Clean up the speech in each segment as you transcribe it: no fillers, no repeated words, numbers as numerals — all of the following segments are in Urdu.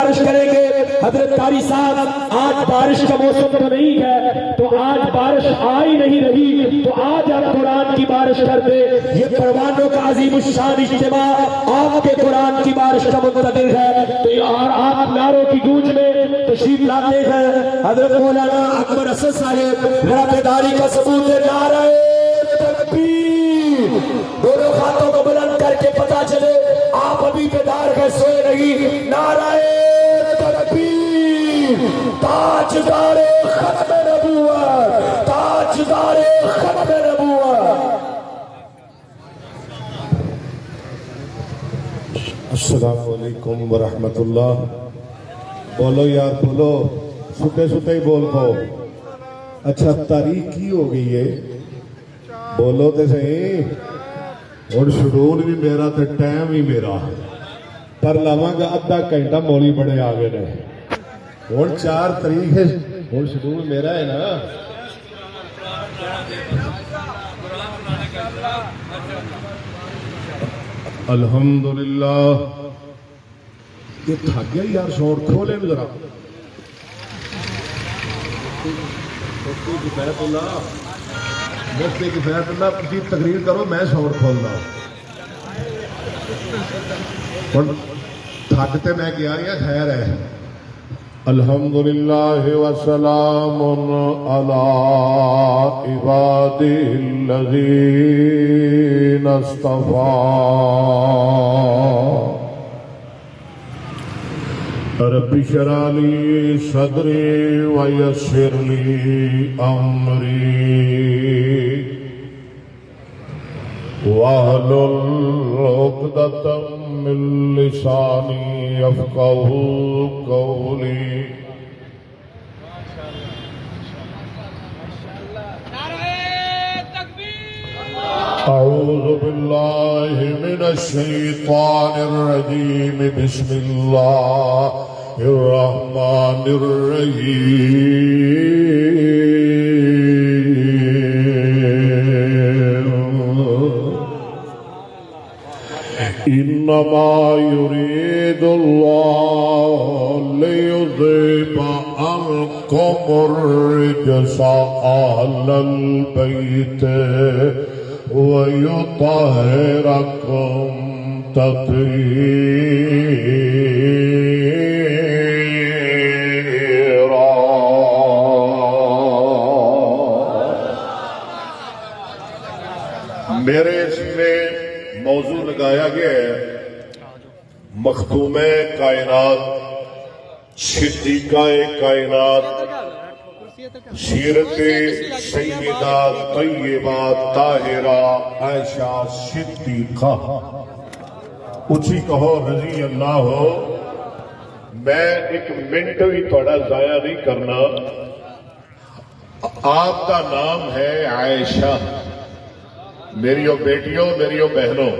بارش کریں گے۔ حضرت قاری صاحب آج بارش کا موسم تو نہیں ہے تو آج بارش آ ہی نہیں رہی تو آج آپ قرآن کی بارش کر دے۔ یہ پروانوں کا عظیم الشان اجتماع آپ کے قرآن کی بارش کا منتظر ہے تو اور آپ نعروں کی گونج میں تشریف لاتے ہیں۔ حضرت مولانا اکبر اسد صاحب ذرا بیداری کا ثبوت ہے۔ نعرہ تکبیر، دونوں ہاتھوں کو بلند کر کے پتا چلے آپ ابھی بیدار ہے، سوئے نہیں۔ نعرہ تکبیر، تاجدار ختم نبوت، تاجدار ختم نبوت۔ السلام علیکم ورحمت اللہ۔ بولو یار بولو، ستے ستے ہی بول پاؤ۔ اچھا تاریخ کی ہو گئی ہے، بولو تے صحیح۔ اور شیڈول بھی میرا تے ٹائم بھی میرا، پر لاواں گا ادھا گھنٹہ مولی بڑے آگے نے۔ اور 4 تاریخ ہے، اور شیڈول میرا ہے نا۔ الحمدللہ۔ یہ تھک گیا یار، شور کھولے ذرا۔ مفتی کفایت اللہ، مفتی کفایت اللہ تسی تقریر کرو، میں شور کھولنا۔ تھکتے میں کیا یا خیر ہے۔ الحمدللہ وسلام علی عبادہ الذین اصطفیٰ۔ رب اشرح لی صدری ویسر لی امری واحلل عقدۃ من لسانی یفقہوا قولی۔ اعوذ باللہ من الشیطان الرجیم، بسم اللہ الرحمن الرحیم۔ انما یرید اللہ لیذہب عنکم الرجس اہل البیت وَيُطَهِّرَكُمْ تَطْهِيرًا۔ میرے اس میں موضوع لگایا گیا ہے مختوم کائنات، صدیقہ کائنات، سیرت سیدہ طیبہ طاہرہ عائشہ صدیقہ۔ اچھی کہو رضی اللہ ہو۔ میں ایک منٹ بھی تھوڑا ضائع نہیں کرنا۔ آپ کا نام ہے عائشہ، میریو بیٹیوں میریو بہنوں،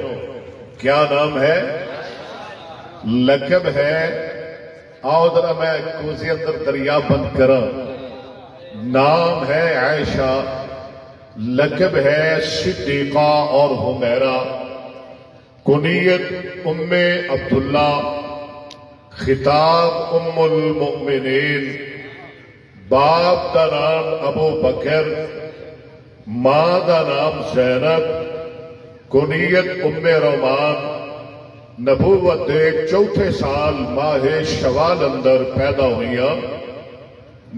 کیا نام ہے؟ لقب ہے۔ آؤ ذرا میں کوزی اندر دریا بند کرا۔ نام ہے عائشہ، لقب ہے صدیقہ اور حمیرہ، کنیت ام عبداللہ، خطاب ام المؤمنین، باپ کا نام ابو بکر، ماں کا نام زینب، کنیت ام رومان، نبوت دے 4 سال ماہ شوال اندر پیدا ہوئیاں،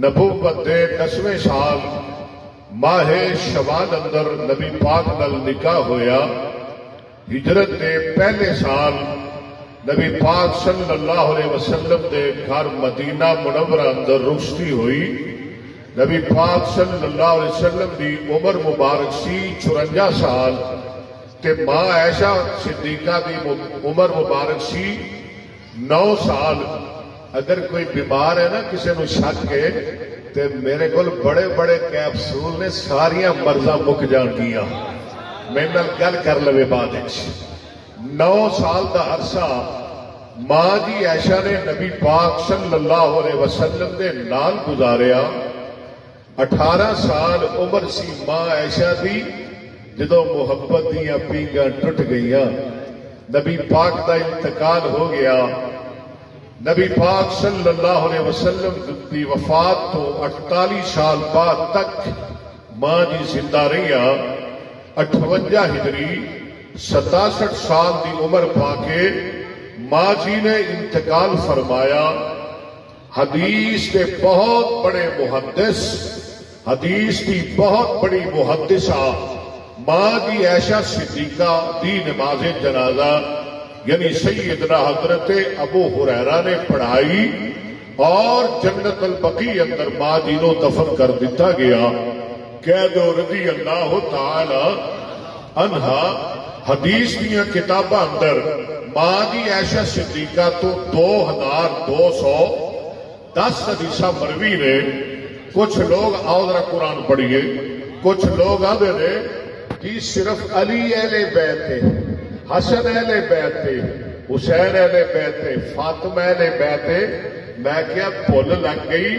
نبوت دے 10ویں سال ماہ شوال اندر نبی پاک نال نکاح ہویا، ہجرت دے پہلے سال نبی پاک صلی اللہ علیہ وسلم دے گھر مدینہ منورہ اندر رخصتی ہوئی۔ نبی پاک صلی اللہ علیہ وسلم دی عمر مبارک سی 54 سال تے ماں عائشہ صدیقہ دی عمر مبارک سی 9 سال۔ اگر کوئی بیمار ہے نا کسی نو شک ہے تے میرے کول بڑے بڑے کیپسول نے، ساریاں مرضاں مک جان گیا، میرے نال گل کر لوے بعد وچ۔ 9 سال دا عرصہ ماں جی عائشہ نے نبی پاک صلی اللہ علیہ وسلم دے نال گزاریا۔ 18 سال عمر سی ماں عائشہ دی جدو محبت دیا پیگاں ٹوٹ گئیاں، نبی پاک دا انتقال ہو گیا۔ نبی پاک صلی اللہ علیہ وسلم دی وفات تو 48 سال بعد تک ماں جی زندہ رہیا. 58 ہجری 67 سال دی عمر پا کے ماں جی نے انتقال فرمایا. حدیث کے بہت بڑے محدث، حدیث کی بہت بڑی محدثہ ماں جی عائشہ صدیقہ دی نماز جنازہ یعنی سیدنا حضرت ابو ہریرہ نے پڑھائی اور جنت البقیع اندر ماں جی نو دفن کر دیتا گیا. کہہ دو رضی اللہ تعالی عنہا. حدیث دیا کتاباں اندر ماں جی عائشہ صدیقہ تو 2210 حدیثاں مروی نے. کچھ لوگ آؤ ذرا قرآن پڑھیے. کچھ لوگ آدھے نے جی صرف علی اہل بیت تھے، حسن اہل بیت تھے، حسین اہل بیت تھے، فاطمہ اہل بیت تھے. میں کیا بھول لگ گئی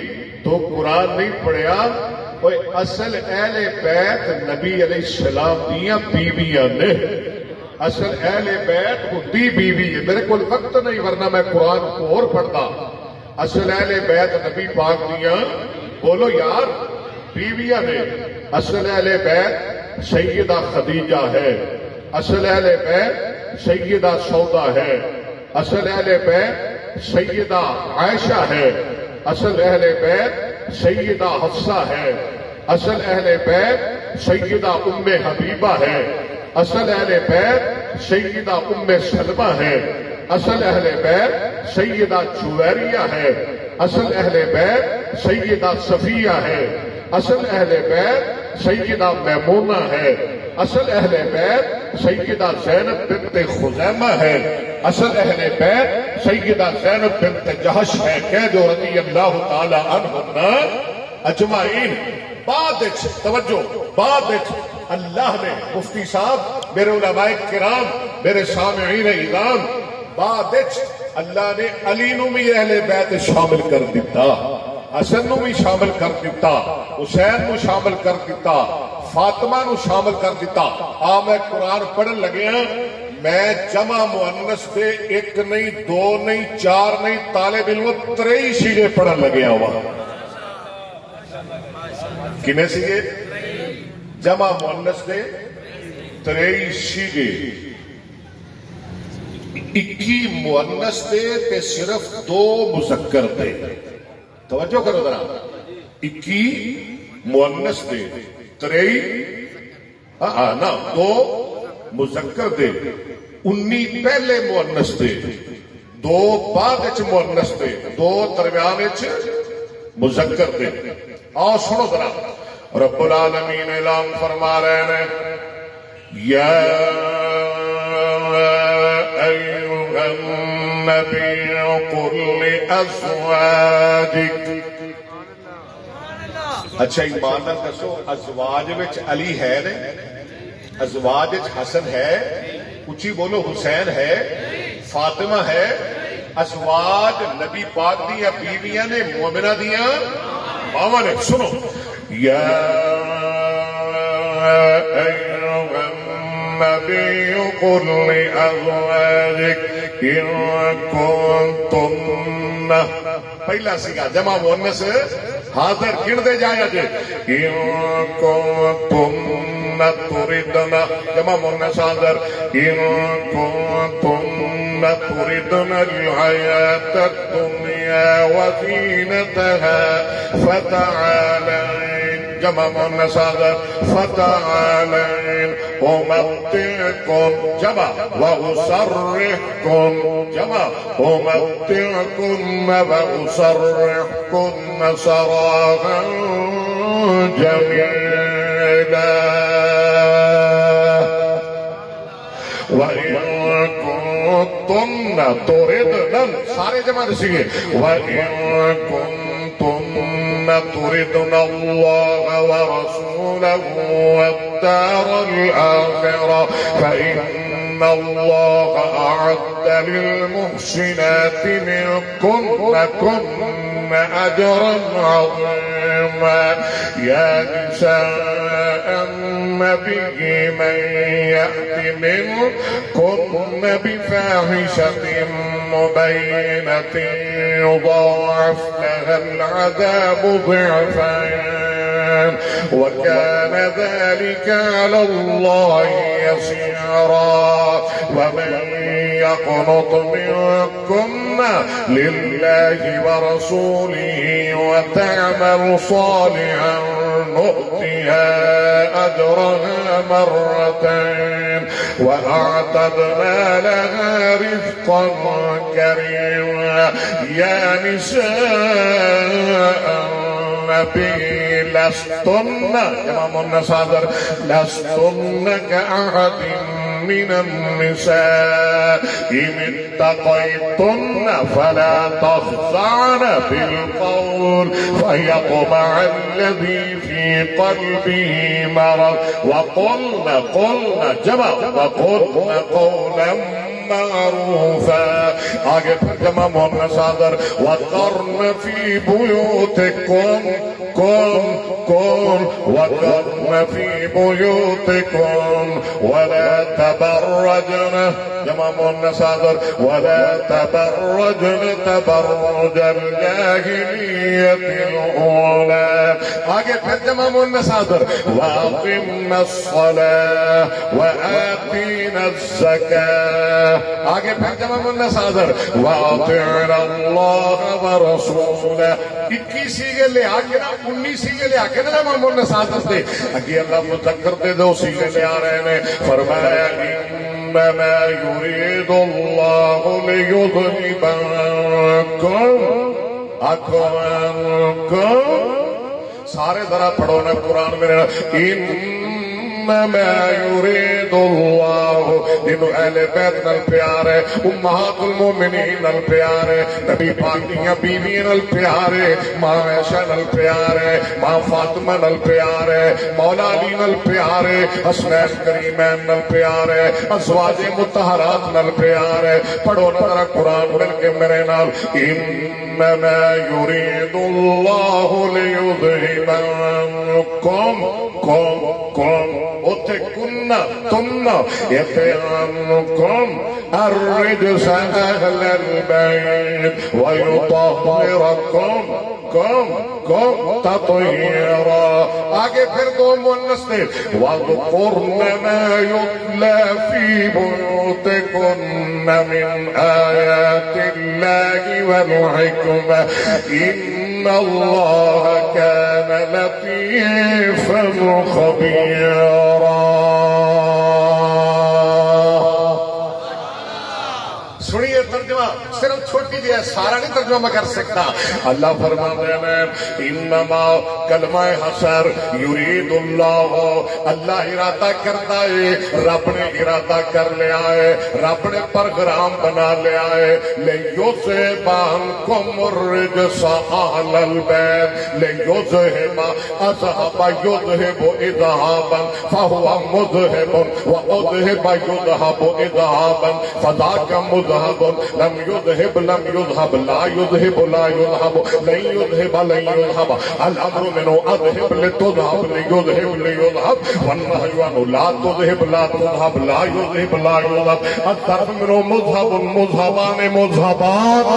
تو قرآن نہیں پڑھیا. کوئی اصل اہل بیت نبی علیہ السلام دیاں بیویاں نے. اصل اہل بیت خودی بیوی ہے. میرے کو وقت نہیں ورنہ میں قرآن کو اور پڑھتا. اصل اہل بیت نبی پاک دیاں بولو یار بیویاں نے. اصل اہل بیت سیدہ خدیجہ ہے، اصل اہل بیت سیدہ سودا ہے، اصل اہل بیت سیدہ عائشہ ہے، اصل اہل بیت سیدہ حفصہ ہے، اصل اہل بیت سیدہ ام حبیبہ ہے، اصل اہل بیت سیدہ ام سلمہ ہے، اصل اہل بیت سیدہ جویریہ ہے، اصل اہل بیت سیدہ صفیہ ہے، اصل اہل بیت سیدہ میمونہ ہے، اصل اہل بیت سیدہ زینب بنت خزیمہ ہے، اصل اہل بیت سیدہ زینب بنت جہش ہے. کہہ دو رضی اللہ تعالی عنہم اجمعین. بعد توجہ بعد اللہ نے مفتی صاحب، میرے علماء کرام، میرے سامعین اعظام، بعد اللہ نے علی نو بھی اہل بیت شامل کر دیتا، حسن نو بھی شامل کر دیتا، حسین نو شامل کر دیتا، فاطمہ نو شامل کر دیتا. میں قرآن پڑھن لگیا. میں جمع مؤنث دے 1 نہیں 2 نہیں 4 نہیں طالب علم 3 سیغے پڑھن لگیا ہوا. کنے سیغے؟ جمع مؤنث دے 3 سیغے. 21 مؤنث دے تے صرف 2 مذکر دے. توجہ کرو ذرا. 21 مؤنث دے 2 مذکر دے. 19 پہلے مؤنث دے 2 بعد مؤنث دے 2 درمیان مذکر دے. آؤ سنو ذرا. رب العالمین اعلان فرما رہے ہیں یا ایھا النبی قل لازواجک. اچھا ایمان نال دسو ازواج وچ علی ہے نے؟ ازواج وچ حسن ہے؟ اچھی بولو. حسین ہے؟ فاطمہ ہے؟ ازواج نبی پاک دیاں بیویاں نے، مومنہ دیاں ماواں نے. سنو یا ایھا النبی قل لازواجک ان کنتن. پہلا سیگا جمع مؤنث حاضر گن دے جائے جے. ان کنتن تردن جمع مؤنث حاضر. ان کنتن تردن الحیاة الدنیا وزینتها فتعالین جمع مؤنث حاضر. فتعالین امتعکم جمع واسرحکم جمع امتعکم واسرحکم سراحا جمیلا. وَإِن كُنتُنَّ تُرِدْنَ سارے جمع رسیے. وَإِن كُنتُنَّ تُرِدْنَ اللَّهَ وَرَسُولَهُ وَالدَّارَ الْآخِرَةَ فَإِنَّ اللَّهَ أَعَدَّ لِلْمُحْسِنَاتِ مِنكُنَّ أجرا عظيما. يا نساء النبي من يأت منكن بفاحشة مبينة يضاعف لها العذاب ضعفين وكان ذلك على الله يسيرا. ومن يقنط منكن لله ورسوله وتعمل صالحا نؤتها أجرها مرتين وأعتدنا لها رزقا كريما. يا نساء النبي لستن امام النصادر لستن كأحد من النساء إن اتقيتن فلا تخضعن بالقول فيطمع الذي في قلبه مرض وقلن قولا معروفا. آگے پھر جمع مولانا صادر وقرن في بيوتكم وقرن في بيوتكم ولا تبرجن جمع مولانا صادر ولا تبرجن تبرج الجاهلية الأولى. آگے پھر جمع مولانا صادر وأقمنا الصلاة وآتينا الزكاة. آگے پھر جمع مولانا صادر وأطعنا الله ورسوله. 21 سیگے لے آگے نا 19 سیگے لے آگے نا جمع مولانا صادر دے اگے اللہ مذکر دے 2 سیگے لے آ رہے ہیں. فرمایا انما يريد الله ليذهب عنكم سارے ذرا پڑھو نا قرآن میں انما يريد الله جنہوں اہل بیت نال پیار ہے امہات المومنین نال پیار ہے نبی پاک دیاں بیویاں نال پیار ہے ماں عائشہ نال پیار ہے ماں فاطمہ نال پیار ہے مولا علی نال پیار ہے حسنین کریمین نال پیار ہے ازواج مطہرات نال پیار ہے. پڑھو ذرا قرآن مل کے میرے نال انما يريد الله ليذهب عنكم اتھے کننا تمنا يتعنكم الرجس أهل البيت ويطهركم تطهيرا. آگے پھر 2 مؤنث تھے واذكرن ما يتلى في بيوتكن من آيات الله والحكمة إن الله كان لطيفا خبيرا. سنیے ترجمہ صرف چھوٹی جی ہے سارا نہیں ترجمہ میں کر سکتا. اللہ فرما رہے ہیں انما کلمہ حسر یرید اللہ اللہ ارادہ کرتا ہے رب نے ارادہ کر لیا ہے رب نے پروگرام بنا لیا ہے لیذہب عنکم الرجس اہل البیت لیذہب اذہب یذہب اذہابا فہو مذہب واذہب یذہب اذہابا فذاک مذہب لم يذهب لا يذهب لن يذهب الامر منه اذهب لتذهب ليذهب والنهي عنه لا تذهب لا يذهب الطرف منه مذهبان مذهبات.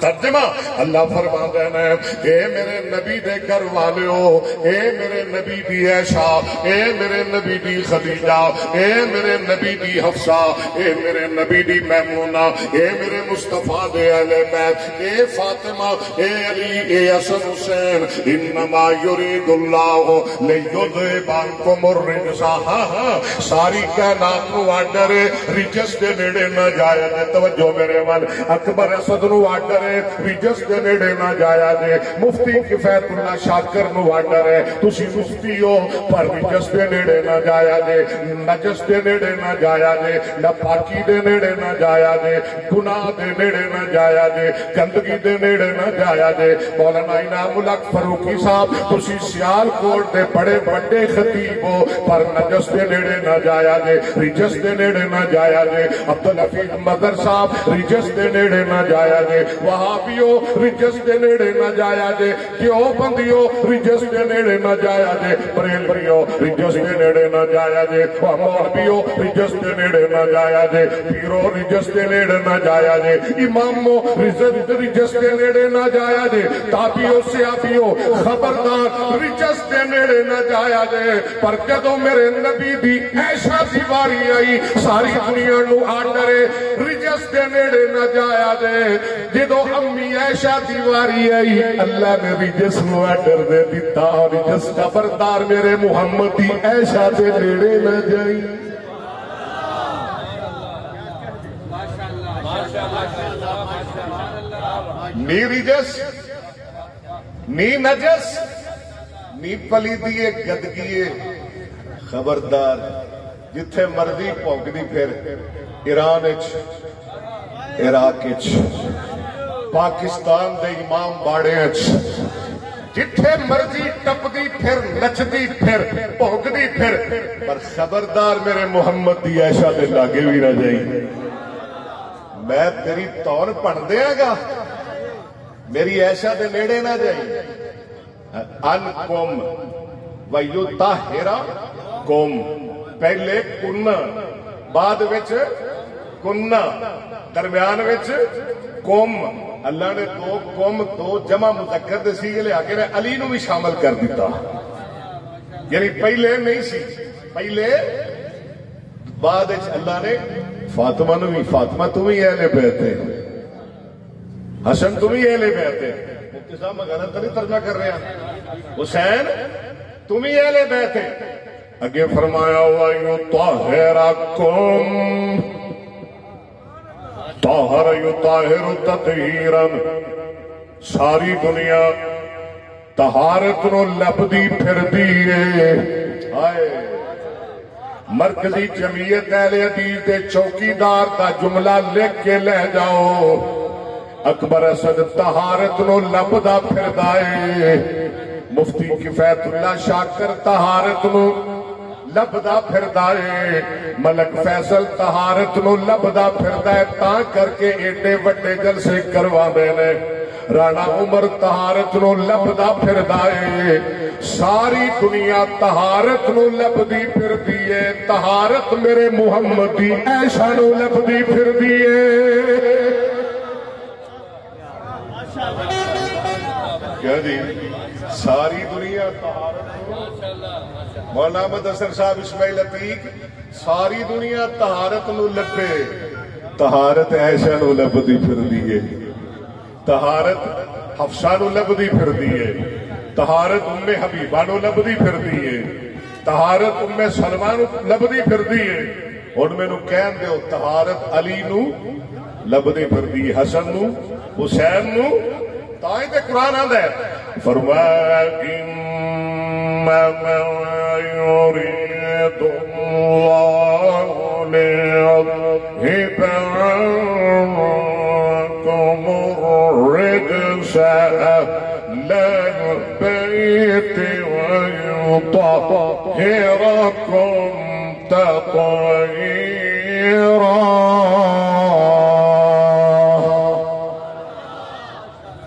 ترجمہ اللہ فرما دینا اے میرے نبی دے گھر والےو اے میرے نبی دی عائشہ اے میرے نبی دی خدیجہ اے میرے نبی دی حفصہ اے میرے نبی دی میمونہ اے میرے مصطفیٰ دے اہل بیت اے فاطمہ اے علی اے حسن حسین انما یرید اللہ لیذہب عنکم الرجس. ہاں ساری کائنات نو آرڈر رجس دے نیڑے نہ جایا. توجہ میرے وال اکبر اسد نو آرڈر ہے رجس دے نیڑے نہ جایا جے مفتی کفایت اللہ شاکر نو آرڈر ہے تسی مفتی ہو پر رجس دے نیڑے نہ جایا جے نجس دے نیڑے نہ جایا جے ناپاکی دے نیڑے نہ جایا جے گناہ دے نیڑے نہ جایا جے گندگی دے نیڑے نہ جایا جے مولانا انعام الحق فاروقی صاحب تسی سیال کوٹ دے بڑے بڑے خطیب ہو پر نجس دے نیڑے نہ جایا جے رجس دے نیڑے نہ جایا جے عبدالحفیظ مدر صاحب رجس دے نیڑے نہ جایا جے وہابیو رجس دے نیڑے نہ جایا جے کیوں بندیو رجس دے نیڑے نہ جایا جے بریلویو رجس دے نیڑے نہ جایا جے مولویو رجس دے نیڑے نہ جایا جے پیرو رجس دے نیڑے نہ جایا جے امامو رجس دے نیڑے نہ جایا جے تابیو سیابیو خبردار رجس دے نیڑے نہ جایا جے پر جدو میرے نبی دی ایشا دیواری آئی ساری دنیا نو آڈرے رجس دے نیڑے نہ جایا جے جدو امی ایشا دیواری آئی اللہ نے رجس نو آڈر دے دیتا رجس خبردار میرے محمد دی ایشا دے نیڑے نہ جائی نی رجس نی نجس نی پلیدیے گدگیے خبردار جتھے مرضی پھونکدی پھر ایران عراق پاکستان دے امام باڑے جتھے مرضی ٹپدی پھر نچدی پھر پھونکدی پھر پر خبردار میرے محمد دی عائشہ دے لاگے بھی نہ جائی میں تیری طور پڑھ دیاں گا میری عائشہ دے نیڑے نہ جائی انکم ویطہرکم پہلے کننا بعد وچ کننا درمیان وچ کم اللہ نے دو کم دو جمع مذکر دے سیغے لے آکے نے علی نو بھی شامل کر دیتا یعنی پہلے نہیں سی پہلے بعد وچ اللہ نے فاطمہ نو بھی فاطمہ تم ہی اہل بیت ہے حسن تم ہی اہل بیت ہے مفتی صاحب میں غلط نہیں ترجمہ کر رہے ہیں حسین تم ہی اہل بیت ہے اگے فرمایا ہوا یطہرکم طہر یطہر تطہیرا ساری دنیا طہارت نو لبدی پھردی ہے آئے مرکزی جمعیت اہل حدیث دے چوکیدار دا جملہ لکھ کے لے جاؤ اکبر اسد طہارت نو لبدا پھردائے مفتی کفایت اللہ شاکر طہارت نو لبدا پھردائے ملک فیصل طہارت نو لبدا پھردائے تا کر کے ایڈے وڈے جلسے کروا دینے رانا عمر طہارت نو لبدا پھردائے ساری دنیا طہارت نو لبدی پھردی ہے طہارت میرے محمد دی عائشہ نو لبدی پھردی ہے کیا جی ساری دنیا طہارت مولانا احمد حسن صاحب اسماعیل عتیق ساری دنیا طہارت نو لبے طہارت عائشہ نو لبدی پھردی ہے طہارت حفصہ نو لبدی پھردی ہے طہارت ام حبیبہ نو لبدی پھردی ہے طہارت ام سلمہ نو لبدی پھردی ہے اور میں نو کہن دیو طہارت علی نو لبدی پھردی ہے حسن نو حسین نو تائیں تے قرآن آندا ہے فرمایا انما يريد الله ليذهب عنكم الرجس أهل البيت ويطهركم تطهيرا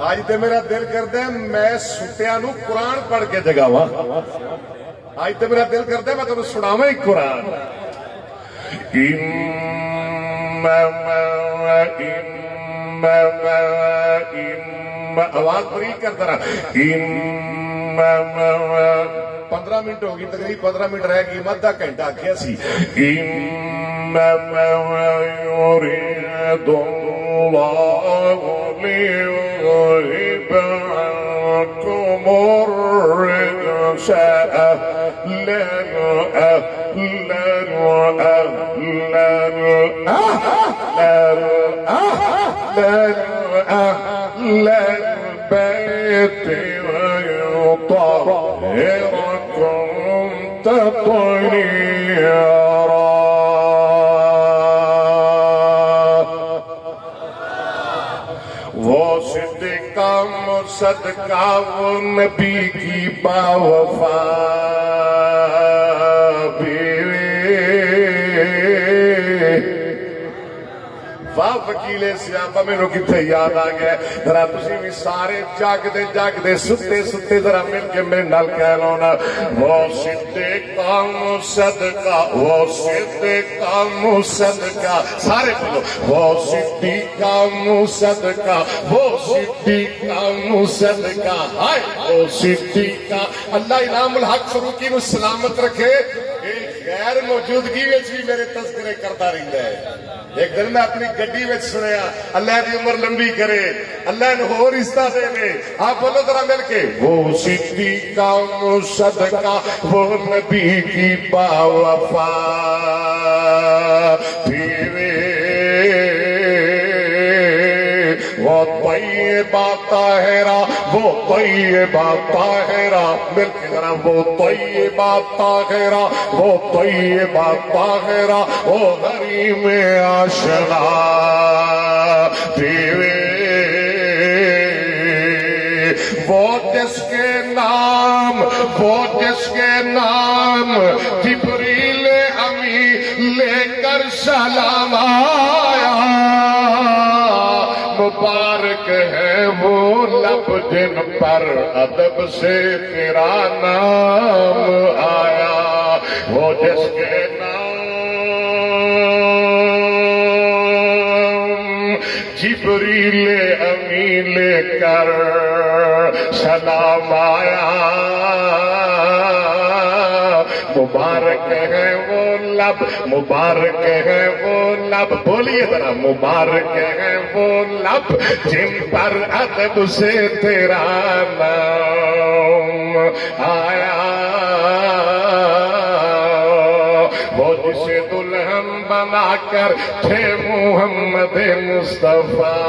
آج تے میرا دل کردا ہے میں ستیاں نو قرآن پڑھ کے جگاواں آج تے میرا دل کردا ہے میں تانوں سناواں ہی قرآن آواز بریک کرتا رہا 15 منٹ ہوگی تقریب 15 منٹ رہ گئی مدہ گھنٹہ آخیا سی انما يريد الله ليذهب عنكم الرجس أهل البيت ويطهركم تطهيرا. وہ صدقہ صدقہ وہ نبی کی باوفا بیوی. واہ وکیل سیابا مینوں کتنے یاد آ گیا. ذرا تسی بھی سارے جاگدے جاگدے ستے ستے ذرا مل کے میرے نال کہہ لو نا. وہ صدقہ صدقہ وہ صدقہ صدقہ سارے بولو. وہ صدقہ صدقہ وہ صدقہ صدقہ. ہائے وہ صدقہ. اللہ انعام الحق فروقی نو سلامت رکھے. غیر موجودگی وچ بھی میرے تذکرے کرتا رہتا ہے. ایک دن میں اپنی گڈی وچ سنیا اللہ دی عمر لمبی کرے اللہ نے ہور رشتہ دے دے. آپ بولو ذرا مل کے. وہ صدیقہ صدقہ وہ نبی کی باوفا بیوی. وہ طیبہ طاہرہ وہ طیبہ طاہرہ. مل کے ذرا. وہ طیبہ طاہرہ وہ طیبہ طاہرہ وہ حریم آشنا بیوی. وہ جس کے نام جبریل امی لے کر سلام آیا. مبارک ہے وہ لب جن پر ادب سے تیرا نام آیا. وہ جس کے نام جبریل امی لے کر سلام آیا. مبارک ہے وہ لب مبارک ہے وہ لب. بولیے ذرا. مبارک ہے وہ لب جن پر ادب سے تیرا نام آیا. وہ جسے دلہن بنا کر تھے محمد مصطفیٰ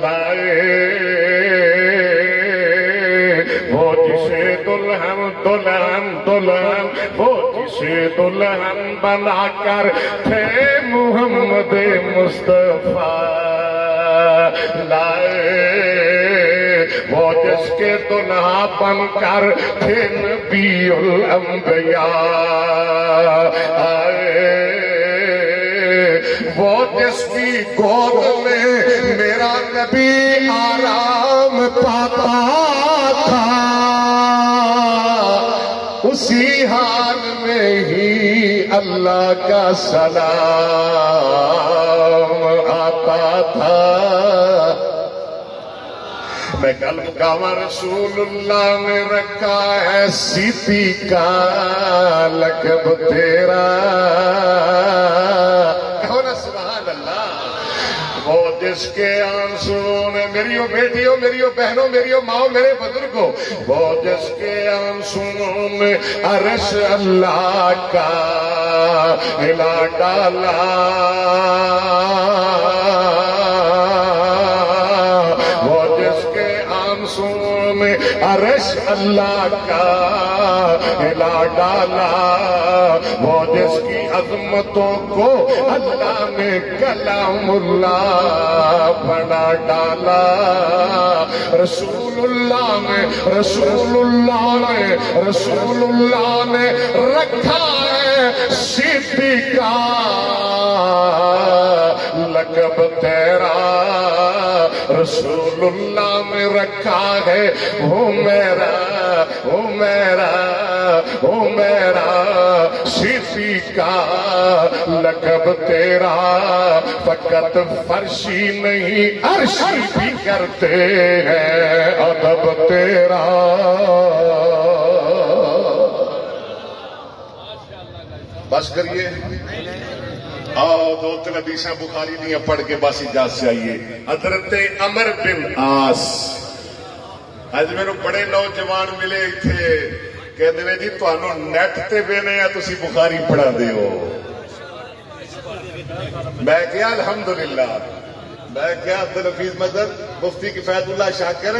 لائے. وہ جسے دلہن وہ جسے دلہن بنا کر تھے محمد مصطفیٰ لائے. وہ جس کے دلہا بن کر تھے نبی الانبیاء آئے. وہ جس کی گود میں میرا نبی آرام پاتا تھا اسی حال میں ہی اللہ کا سلام آتا تھا. میں قلب کا رسول اللہ نے رکھا ہے سیتی کا لقب تیرا. کہو نا سبحان اللہ. وہ جس کے آنسو نے میریو بیٹیوں میریو بہنوں میریو ماؤں میرے بزرگوں. وہ جس کے آنسو نے عرش اللہ کا ہلا ڈالا. وہ جس کے آنسو میں عرش اللہ کا ہلا ڈالا. وہ جس کی عظمتوں کو اللہ نے کلام اللہ بنا ڈالا. رسول اللہ نے رکھا ہے صدیقہ لقب تیرا. رسول اللہ نے رکھا ہے وہ میرا صدیقہ لقب تیرا. فقط فرشی نہیں عرشی بھی کرتے ہیں ادب تیرا. بس کریے. آؤ دو تین حدیثیں بخاری نہیں پڑھ کے بس اجازت سے آئیے. حضرت عمر بن عاص اج میرے بڑے نوجوان ملے تھے کہتے ہیں جی تمہوں نیٹ تے وینے آ تسی بخاری پڑھا دے ہو. میں کہا الحمدللہ. میں کیا عبد الحفیظ مدر مفتی کفایت اللہ شاکر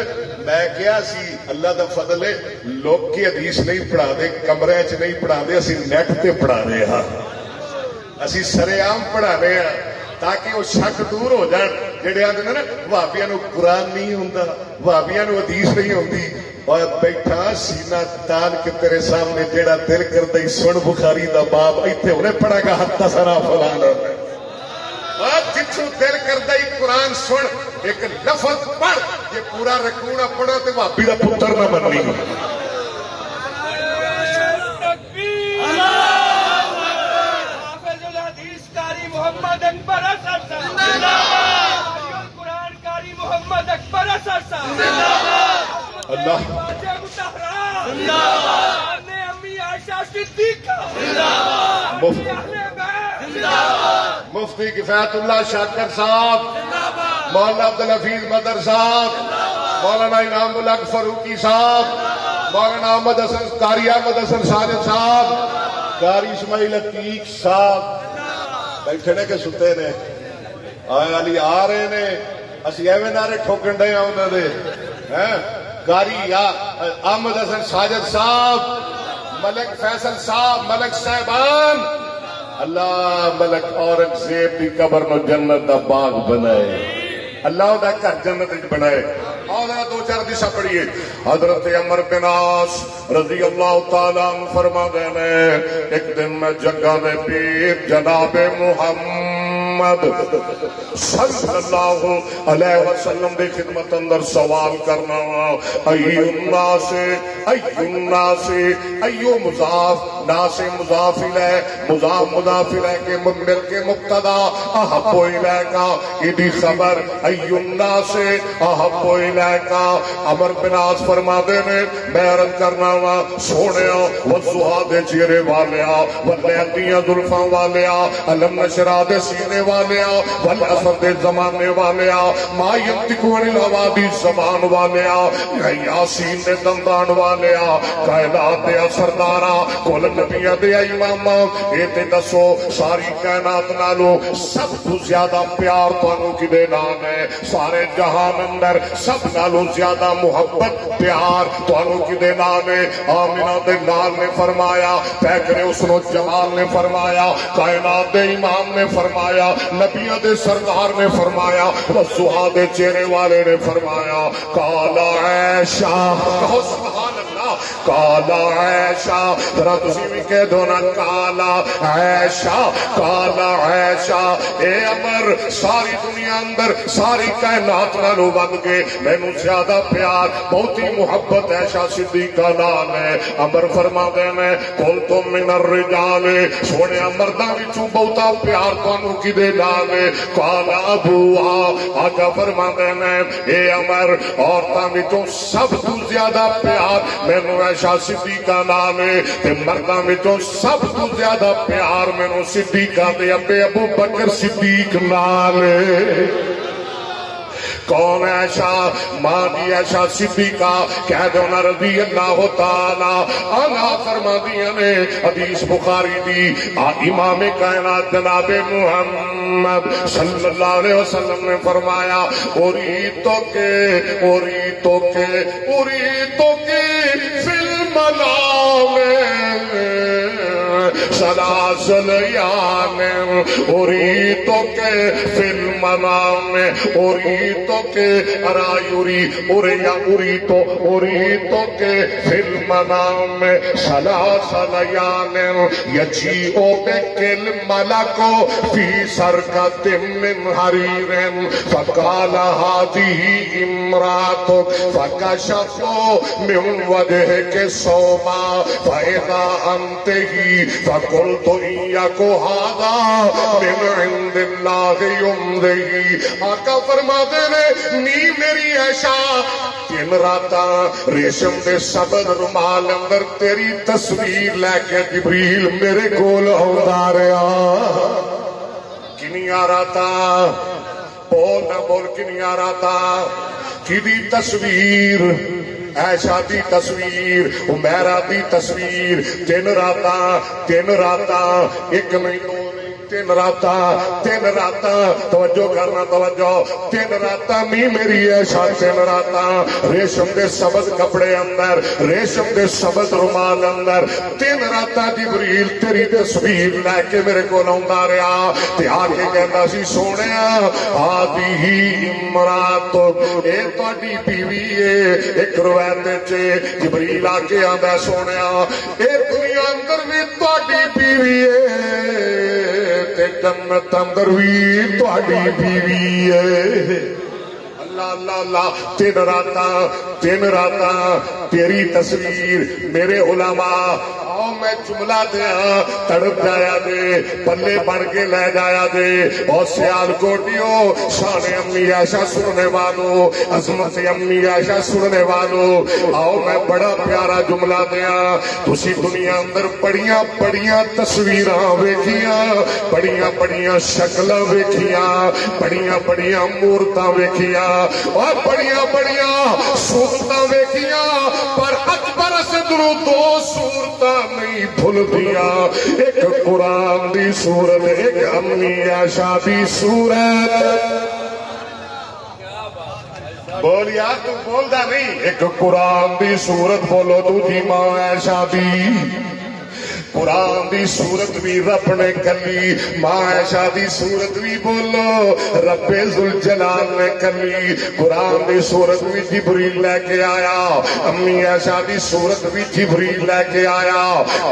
میں کیا سی اللہ دا فضل ہے لوگ کی حدیث نہیں پڑھا دے کمرے چ نہیں پڑھا دے اسی نیٹ تے پڑھا رہے ہاں اسی سرے عام پڑھا رہے ہیں تاکہ وہ شک دور ہو جان جڑے آتے نا بھابیاں نو قرآن نہیں ہوندا بھابیاں نو حدیث نہیں ہوندی اور بیٹھا سینہ تان کے تیرے سامنے جیڑا دل کردا ہی سن بخاری دا باب ایتھے انہیں پڑھا گا حتی سرا فلان اور جتھوں دل کردا ہی قرآن سن ایک لفظ پڑھ یہ پورا رکوع نہ پڑھا تے بھابی دا پتر نہ بننی محمد اکبر اثر صاحب قرآن کاری محمد اکبر اثر صاحب اللہ امی عائشہ صدیقہ مفتی کفایت اللہ شاکر صاحب مولانا عبد الحفیظ مدر صاحب مولانا انعام الحق فاروقی صاحب مولانا احمد حسن قاری احمد حسن ساجد صاحب قاری اسماعیل عتیق صاحب بیٹھے نے کہ ستے نے آئے علی آ رہے نے اسی ایویں نعرے ٹھوکن ڈے ہیں انہوں نے قاری احمد حسن ساجد صاحب ملک فیصل صاحب ملک صاحبان اللہ ملک اورنگزیب کی قبر نو جنت دا باغ بنائے اللہ دا گھر جنت بنائے اور دو چار دشا پڑھیے حضرت عمر بن عاص رضی اللہ تعالیٰ عنہ فرما دینے ایک دن میں جگہ میں پیر جناب محمد صلی اللہ علیہ وسلم دی خدمت اندر سوال کرنا ایو الناس ایو مضاف ناس مضاف الیہ مضاف الیہ کے مل کے مبتدا احب الیکا ایدی خبر ایو الناس احب الیکا عمر بن عاص فرما دینے میں عرض کرنا وا سونیا والضحا دے چہرے والیا واللیلیاں زلفاں والیا علم نشرا دے سینے والیا والعصر دے زمانے والیا ما ینطق عن الہوا دی زبان والیا یاسین دے دندان والیا کائنات دے سردارا کل نبیاں دے اماما اے تے دسو ساری کائنات نالو سب تو زیادہ پیار تانوں کدے نام ہے سارے جہان اندر سب نالو زیادہ محبت پیار تانوں کدے نام ہے آمنہ دے لال نے فرمایا پیکرے اسنو جمال نے فرمایا کائنات دے امام نے فرمایا نبیہ دے سردار نے فرمایا والضحا دے چہرے والے نے فرمایا کالا عیشہ کہو سبحان اللہ کالا عیشہ ذرا تسی بھی کہہ دو نا کالا عیشہ کالا عیشہ اے عمر ساری دنیا اندر ساری کائنات نالو ود گئے مینوں زیادہ پیار بہت ہی محبت عائشہ صدیقہ نال ہے عمر فرما دے میں قل تم من الرجال سونے مرداں وچوں بہتا پیار تانوں کدے نال ہے قال ابوہا آقا فرما دے میں اے عمر عورتاں وچوں سب تو زیادہ پیار مینوں عائشہ صدیقہ نال ہے تے مرداں وچوں سب تو زیادہ پیار مینوں صدیقہ دے ابو بکر صدیق نال ہے کون عائشہ ماں دی عائشہ صدیقہ کہہ دو نا رضی اللہ تعالی عنہ فرما دیا نے حدیث بخاری دی امام کائنات جناب محمد صلی اللہ علیہ وسلم نے فرمایا اوریتو کے فی المنام سلاسل یان اوریتو کے فی المنام اوریتو کے ارایوری اوریتو کے فی المنام سلاسل یان یجیئو بکل ملکو فی سرکت من حریر فقال هذه امراتک فکشفو من وجہ کے صوما فاذا انت ہی فقلت ایاکو هذا من عند اللہ یمدہی آقا فرما دے نی میری عائشہ تین راتاں ریشم دے سبز رومال اندر تیری تصویر لے کے جبریل میرے کول آندا رہیا کنیاں راتاں بول نہ بول کنیاں راتاں کدی تصویر عائشہ دی تصویر عمیرہ دی تصویر تین راتاں ایک نہیں دو نہیں تین راتاں توجہ کرنا توجہ، تین راتاں می میری عائشہ تین راتاں ریشم دے سبز کپڑے اندر، ریشم دے سبز رومال اندر، تین راتاں جبریل تیری تصویر لے کے میرے کو آندا رہا تے آ کے کہندا سی سونیا ہادی امرات اے تہاڈی بیوی اے۔ ایک روایت وچ جبریل آ کے آندا سونیا اے دنیا اندر بھی تہاڈی بیوی اے تے جنت اندر بھی تہاڈی بیوی اے۔ اللہ اللہ اللہ، تین راتاں تیری تصویر میرے علماء آؤ میں جملہ دیا تڑپ جایا دے پلے بن کے لے جایا دے، اور سیال کوٹیوں شان امی عائشہ سننے والوں، عظمت امی عائشہ سننے والوں، آؤ میں بڑا پیارا جملہ دیا۔ تسی دنیا اندر بڑیاں بڑیاں تصویراں ویکھیاں، بڑیاں بڑیاں شکلاں ویکھیاں، بڑیاں بڑیاں مورتاں ویکھیاں اور بڑیاں بڑیاں صورتاں ویکھیاں، پر اکبر سے درو دو صورتاں نہیں بھول دیا، ایک قرآن دی صورت، ایک امی عائشہ دی صورت۔ بول یار تو بولدا نہیں، ایک قرآن دی صورت بولو دوجی ماں عائشہ دی قرآن دی صورت بھی رب نے کلی، ماں عائشہ دی صورت بھی بولو رب ذوالجلال نے کلی۔ قرآن دی صورت بھی جبریل لے کے آیا، امی عائشہ دی صورت بھی جبریل لے کے آیا،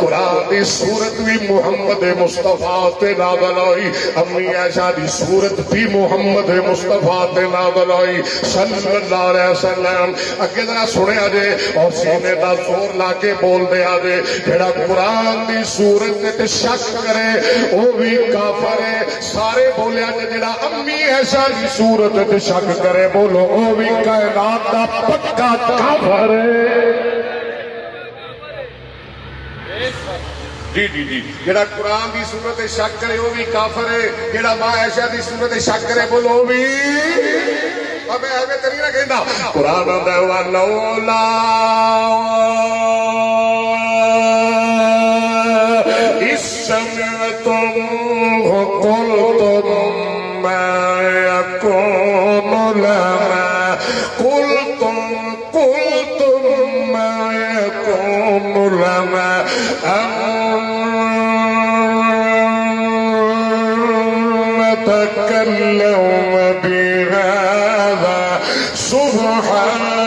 قرآن دی صورت بھی محمد مصطفیٰ تے نازل ہوئی، امی عائشہ دی صورت بھی محمد مصطفیٰ تے نازل ہوئی صلی اللہ علیہ وسلم۔ اگے ذرا سنیا جے اور سینے دا زور لا کے بول دیا جے، جڑا قرآن دی صورت تے شک کرے او بھی کافر ہے۔ سارے بولیا کہ جڑا امی عائشہ دی صورت تے شک کرے بولو او بھی کائنات دا پکا کافر ہے۔ جی جی جی، جڑا قرآن دی صورت تے شک کرے او بھی کافر ہے، جڑا ماں عائشہ دی صورت تے شک کرے بولو او بھی ابے ایویں تری نہ کہندا۔ قرآن آندا ہے لولا سمعتم قلتم ما يكون لنا قلتم ما يكون لنا أن نتكلم بهذا سبحانك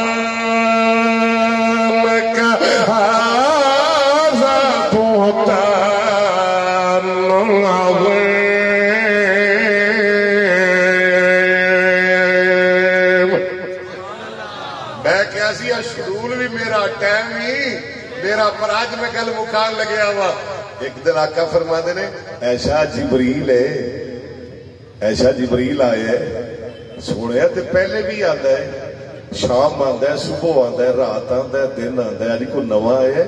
هذا بهتان عظيم۔ میں کیا سی شڈول بھی میرا ٹائم بھی میرا، پر آج میں گل مکان لگیا ہوا۔ ایک دن آقا فرماتے نے ایسا جبریل ہے، ایسا جبریل آیا ہے سونے تے پہلے بھی آتا ہے، شام آتا ہے، صبح آتا ہے، رات آتا ہے، دن آتا ہے، اج کو نواں ہے۔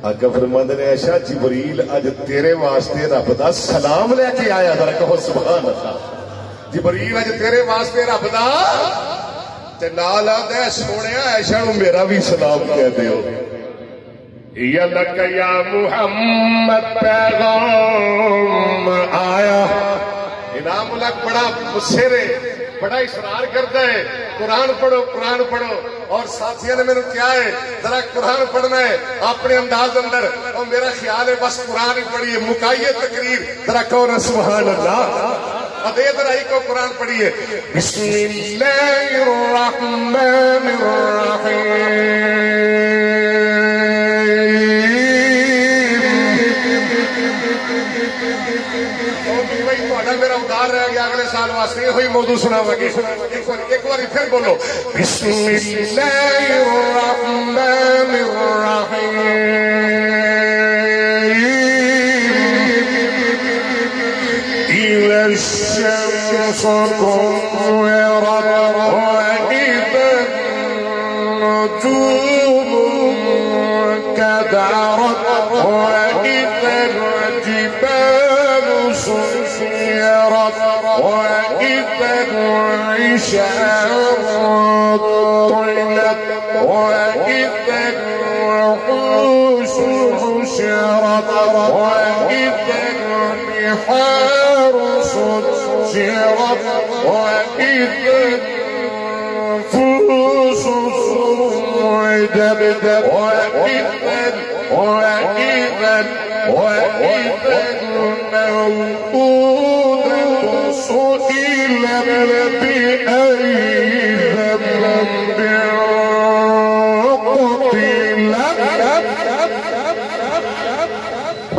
آقا فرماتے نے ایسا جبریل اج تیرے واسطے رب دا سلام لے کے آیا، ذرا کہو سبحان اللہ۔ جبریل اج تیرے واسطے رب دا تے نال آندا ہے سونیا عائشہ نو میرا بھی سلام کہہ دیو۔ یا لک یا محمد پیغام آیا۔ انعام الحق بڑا مصر ہے، بڑا اصرار کرتا ہے قرآن پڑھو قرآن پڑھو، اور ساتھیوں نے میرے کیا ہے ذرا قرآن پڑھنا ہے اپنے انداز اندر، اور میرا خیال ہے بس قرآن ہی پڑھیے، مکائیے تقریر، ذرا کہو سبحان اللہ۔ ادے ذرا ہی کو قرآن پڑھیے۔ بسم اللہ الرحمن الرحیم۔ میرا ادار رہ گیا، اگلے سال واسطے ہوئی موضوع سناواں گے۔ ایک بار پھر بولو بسم اللہ الرحمن الرحیم۔ اذا الشمس كورت واذا النجوم كدرت واذا الجبال سيرت وإذا العشار طلت وإذا الوحوش حشرت وإذا البحار وإذا النفوس صعدت وإذا الموءودة سئلت بأي ذنب